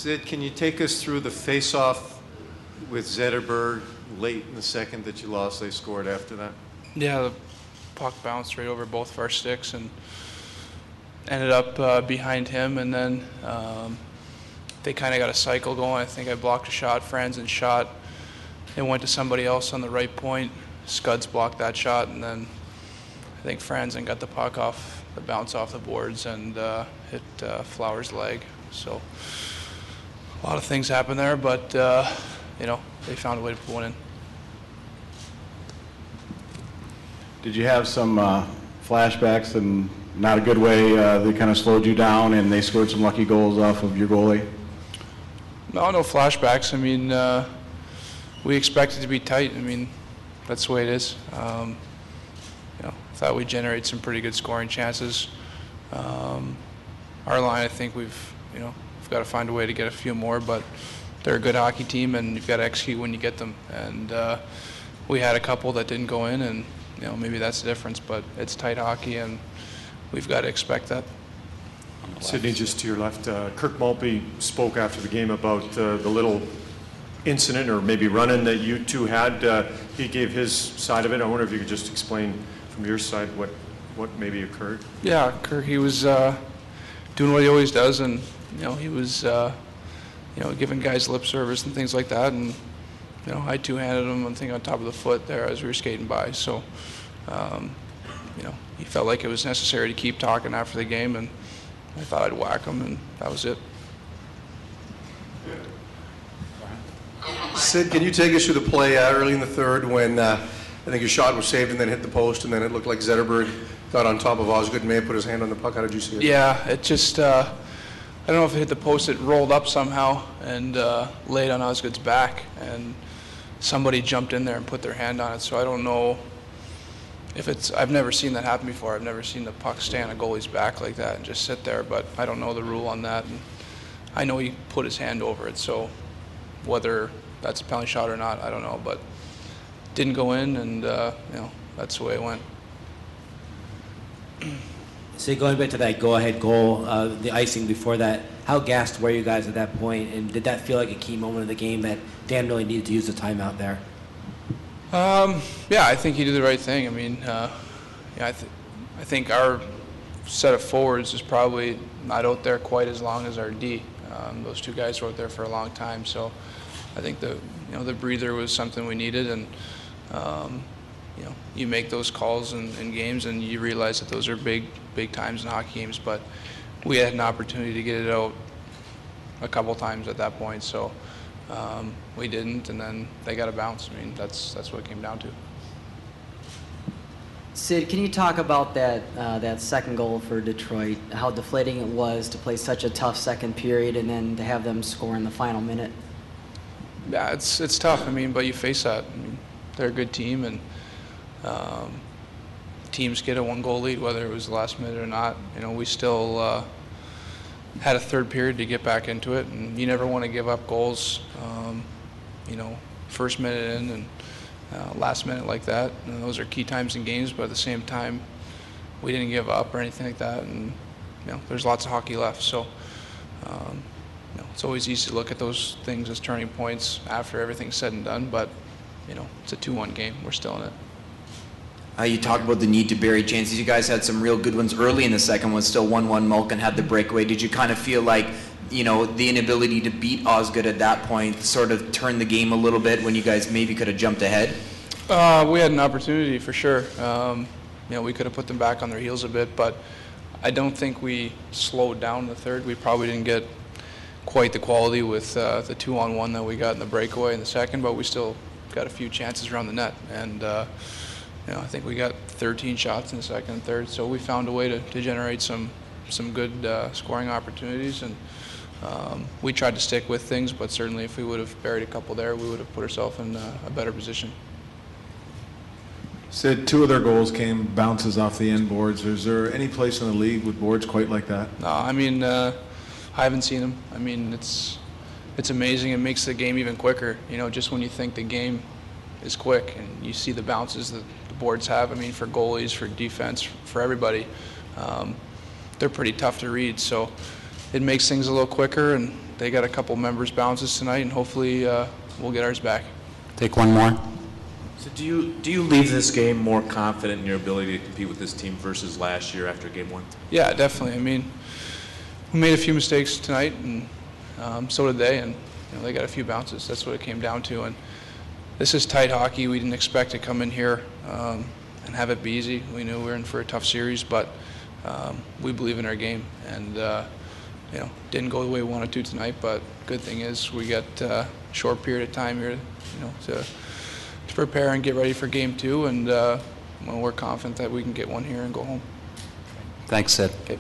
Sid, can you take us through the face-off with Zetterberg late in the second that you lost? They scored after that. Yeah, the puck bounced right over both of our sticks and ended up behind him, and then they kind of got a cycle going. I think I blocked a shot, Franzen shot. It went to somebody else on the right point. Scuds blocked that shot, and then I think Franzen got the puck off the bounce off the boards and hit Flowers' leg. So a lot of things happened there, but you know, they found a way to put one in. Did you have some flashbacks and not a good way? They kind of slowed you down and they scored some lucky goals off of your goalie? No flashbacks. I mean, we expect it to be tight. I mean, that's the way it is. You know, I thought we'd generate some pretty good scoring chances. Our line, I think we've got to find a way to get a few more, but they're a good hockey team, and you've got to execute when you get them. And we had a couple that didn't go in, and you know, maybe that's the difference. But it's tight hockey, and we've got to expect that. Sidney, just to your left, Kirk Maltby spoke after the game about the little incident or maybe run-in that you two had. He gave his side of it. I wonder if you could just explain from your side what maybe occurred. Yeah, Kirk, he was doing what he always does, and you know, he was giving guys lip service and things like that, and you know, I two-handed him one thing on top of the foot there as we were skating by. So you know, he felt like it was necessary to keep talking after the game, and I thought I'd whack him, and that was it. Sid, can you take us through the play early in the third when I think your shot was saved and then hit the post, and then it looked like Zetterberg got on top of Osgood and may have put his hand on the puck? How did you see it? Yeah, it just, I don't know if it hit the post, it rolled up somehow and laid on Osgood's back, and somebody jumped in there and put their hand on it. So I don't know if it's, I've never seen that happen before. I've never seen the puck stay on a goalie's back like that and just sit there, but I don't know the rule on that. And I know he put his hand over it, so whether that's a penalty shot or not, I don't know, but didn't go in, and you know, that's the way it went. So going back to that go-ahead goal, the icing before that, how gassed were you guys at that point, and did that feel like a key moment of the game that Dan really needed to use the timeout there? Yeah, I think he did the right thing. I mean, yeah, I think our set of forwards is probably not out there quite as long as our D. Those two guys were out there for a long time, so I think the breather was something we needed, and you know, you make those calls in games and you realize that those are big times in hockey games, but we had an opportunity to get it out a couple times at that point, so we didn't, and then they got a bounce. I mean, that's what it came down to. Sid, can you talk about that second goal for Detroit, how deflating it was to play such a tough second period and then to have them score in the final minute? Yeah, it's tough. I mean, but you face that. I mean, they're a good team, and teams get a one-goal lead, whether it was the last minute or not. You know, we still had a third period to get back into it, and you never want to give up goals. You know, first minute in and last minute like that. And those are key times in games, but at the same time, we didn't give up or anything like that. And you know, there's lots of hockey left, so you know, it's always easy to look at those things as turning points after everything's said and done. But you know, it's a 2-1 game. We're still in it. You talked about the need to bury chances. You guys had some real good ones early in the second one, still 1-1. Malkin had the breakaway. Did you kind of feel like, you know, the inability to beat Osgood at that point sort of turned the game a little bit when you guys maybe could have jumped ahead? We had an opportunity for sure. You know, we could have put them back on their heels a bit, but I don't think we slowed down the third. We probably didn't get quite the quality with the 2-on-1 that we got in the breakaway in the second, but we still got a few chances around the net. And you know, I think we got 13 shots in the second and third, so we found a way to generate some good scoring opportunities, and we tried to stick with things, but certainly if we would have buried a couple there, we would have put ourselves in a better position. Sid, 2 of their goals came bounces off the end boards. Is there any place in the league with boards quite like that? No, I mean, I haven't seen them. I mean, it's amazing. It makes the game even quicker. You know, just when you think the game is quick and you see the bounces that the boards have. I mean, for goalies, for defense, for everybody, they're pretty tough to read. So it makes things a little quicker, and they got a couple members' bounces tonight, and hopefully we'll get ours back. Take one more. So do you leave this game more confident in your ability to compete with this team versus last year after game one? Yeah, definitely. I mean, we made a few mistakes tonight, and so did they, and they got a few bounces. That's what it came down to. And this is tight hockey. We didn't expect to come in here and have it be easy. We knew we were in for a tough series, but we believe in our game, and didn't go the way we wanted to tonight. But good thing is we got a short period of time here, to prepare and get ready for game 2, and we're confident that we can get one here and go home. Thanks, Sid. Okay.